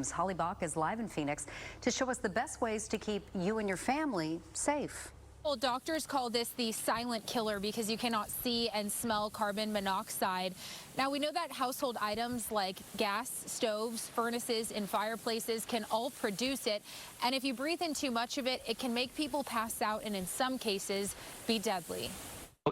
Holly Bach is live in Phoenix to show us the best ways to keep you and your family safe. Well, doctors call this the silent killer because you cannot see and smell carbon monoxide. Now, we know that household items like gas, stoves, furnaces, and fireplaces can all produce it. And if you breathe in too much of it, it can make people pass out and in some cases be deadly.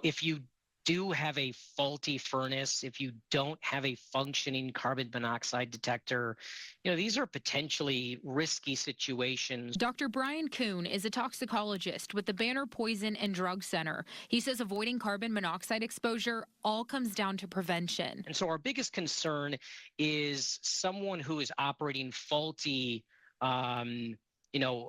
If you do have a faulty furnace, if you don't have a functioning carbon monoxide detector, these are potentially risky situations. Dr. Brian Kuhn is a toxicologist with the Banner Poison and Drug Center. He says avoiding carbon monoxide exposure all comes down to prevention. And so our biggest concern is someone who is operating faulty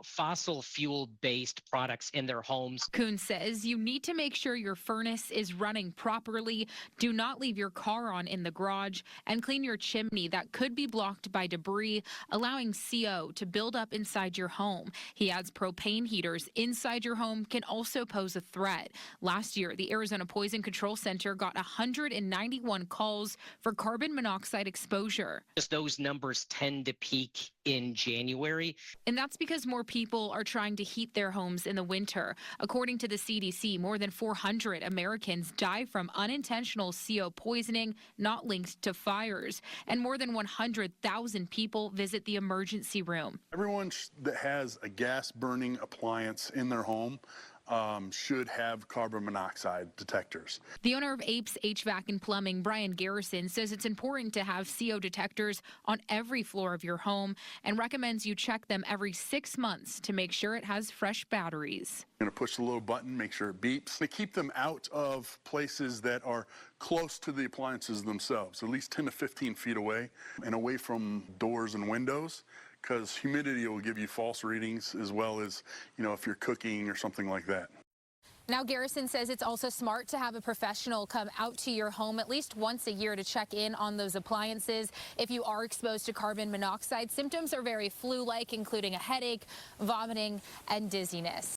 fossil fuel-based products in their homes. Kuhn says you need to make sure your furnace is running properly. Do not leave your car on in the garage and clean your chimney that could be blocked by debris, allowing CO to build up inside your home. He adds propane heaters inside your home can also pose a threat. Last year, the Arizona Poison Control Center got 191 calls for carbon monoxide exposure. Just those numbers tend to peak in January. And that's because more people are trying to heat their homes in the winter. According to the CDC, more than 400 Americans die from unintentional CO poisoning not linked to fires, and more than 100,000 people visit the emergency room. Everyone that has a gas burning appliance in their home should have carbon monoxide detectors. The owner of APES HVAC and Plumbing, Brian Garrison, says it's important to have CO detectors on every floor of your home and recommends you check them every 6 months to make sure it has fresh batteries. You're going to push the little button, make sure it beeps. They keep them out of places that are close to the appliances themselves, at least 10 to 15 feet away and away from doors and windows, because humidity will give you false readings, as well as, if you're cooking or something like that. Now, Garrison says it's also smart to have a professional come out to your home at least once a year to check in on those appliances. If you are exposed to carbon monoxide, symptoms are very flu-like, including a headache, vomiting, and dizziness.